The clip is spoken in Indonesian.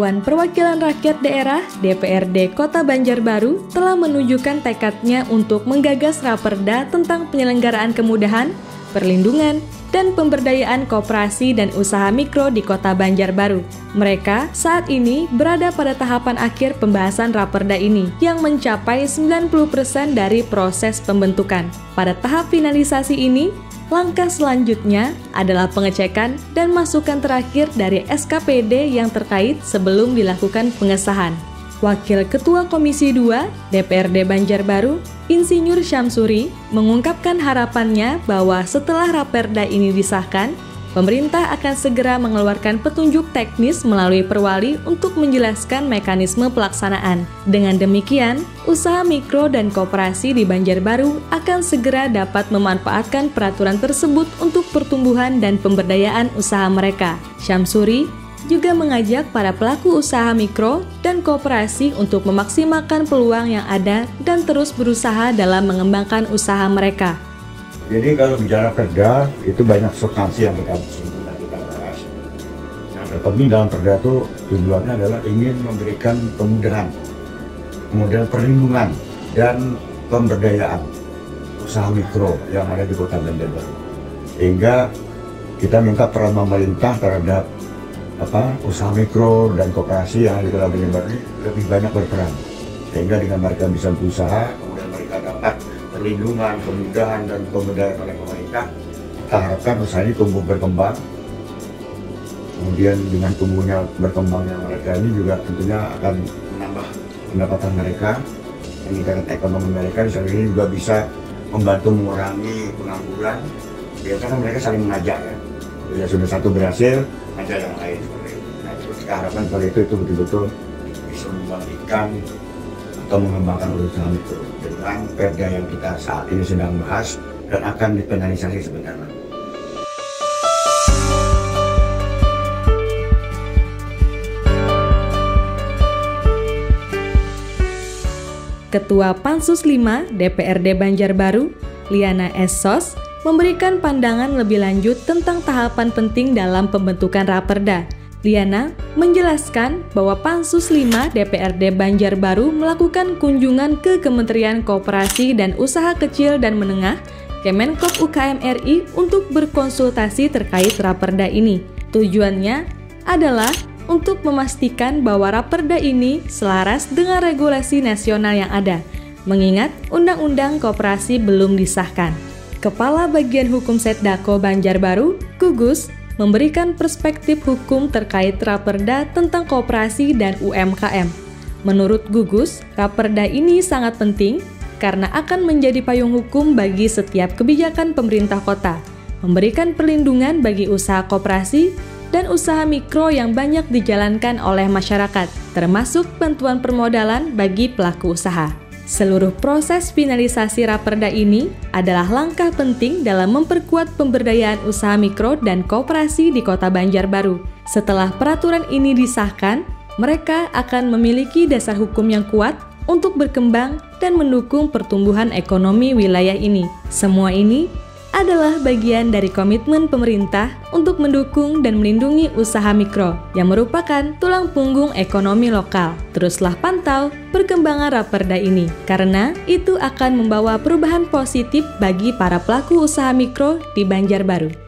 Dewan Perwakilan Rakyat Daerah (DPRD) Kota Banjarbaru telah menunjukkan tekadnya untuk menggagas Raperda tentang penyelenggaraan kemudahan, perlindungan, dan pemberdayaan koperasi dan usaha mikro di Kota Banjarbaru. Mereka saat ini berada pada tahapan akhir pembahasan Raperda ini yang mencapai 90% dari proses pembentukan. Pada tahap finalisasi ini, langkah selanjutnya adalah pengecekan dan masukan terakhir dari SKPD yang terkait sebelum dilakukan pengesahan. Wakil Ketua Komisi 2 DPRD Banjarbaru, Insinyur Syamsuri, mengungkapkan harapannya bahwa setelah Raperda ini disahkan, pemerintah akan segera mengeluarkan petunjuk teknis melalui Perwali untuk menjelaskan mekanisme pelaksanaan. Dengan demikian, usaha mikro dan koperasi di Banjarbaru akan segera dapat memanfaatkan peraturan tersebut untuk pertumbuhan dan pemberdayaan usaha mereka. Syamsuri juga mengajak para pelaku usaha mikro dan koperasi untuk memaksimalkan peluang yang ada dan terus berusaha dalam mengembangkan usaha mereka. Jadi kalau bicara perda, itu banyak substansi yang kita bahas. Yang terpenting dalam perda itu tujuannya adalah ingin memberikan kemudahan, kemudian perlindungan dan pemberdayaan usaha mikro yang ada di Kota Banjarbaru. Sehingga kita minta peran pemerintah terhadap usaha mikro dan koperasi yang ada di Kota Banjarbaru lebih banyak berperan. Sehingga dengan mereka bisa berusaha, kemudian mereka dapat perlindungan, kemudahan, dan pemberdayaan oleh pemerintah. Kita harapkan usaha ini tumbuh berkembang. Kemudian dengan tumbuhnya berkembangnya mereka ini juga tentunya akan menambah pendapatan mereka, meningkatkan ekonomi mereka. Misalnya ini juga bisa membantu mengurangi pengangguran. Biasanya mereka saling mengajak ya. Bila sudah satu berhasil, ngajak yang lain. Nah, terus kita harapkan seperti itu betul-betul bisa membangkitkan atau mengembangkan usaha mikro dengan perda yang kita saat ini sedang bahas dan akan difinalisasi sebentar lagi. Ketua Pansus 5 DPRD Banjarbaru, Liana S. Sos, memberikan pandangan lebih lanjut tentang tahapan penting dalam pembentukan Raperda. Liana menjelaskan bahwa Pansus 5 DPRD Banjarbaru melakukan kunjungan ke Kementerian Koperasi dan Usaha Kecil dan Menengah, Kemenkop UKM RI untuk berkonsultasi terkait Raperda ini. Tujuannya adalah untuk memastikan bahwa Raperda ini selaras dengan regulasi nasional yang ada, mengingat Undang-Undang Koperasi belum disahkan. Kepala Bagian Hukum Setdako Banjarbaru, Gugus, memberikan perspektif hukum terkait Raperda tentang koperasi dan UMKM. Menurut Gugus, Raperda ini sangat penting karena akan menjadi payung hukum bagi setiap kebijakan pemerintah kota, memberikan perlindungan bagi usaha koperasi dan usaha mikro yang banyak dijalankan oleh masyarakat, termasuk bantuan permodalan bagi pelaku usaha. Seluruh proses finalisasi Raperda ini adalah langkah penting dalam memperkuat pemberdayaan usaha mikro dan koperasi di Kota Banjarbaru. Setelah peraturan ini disahkan, mereka akan memiliki dasar hukum yang kuat untuk berkembang dan mendukung pertumbuhan ekonomi wilayah ini. Semua ini adalah bagian dari komitmen pemerintah untuk mendukung dan melindungi usaha mikro yang merupakan tulang punggung ekonomi lokal. Teruslah pantau perkembangan Raperda ini, karena itu akan membawa perubahan positif bagi para pelaku usaha mikro di Banjarbaru.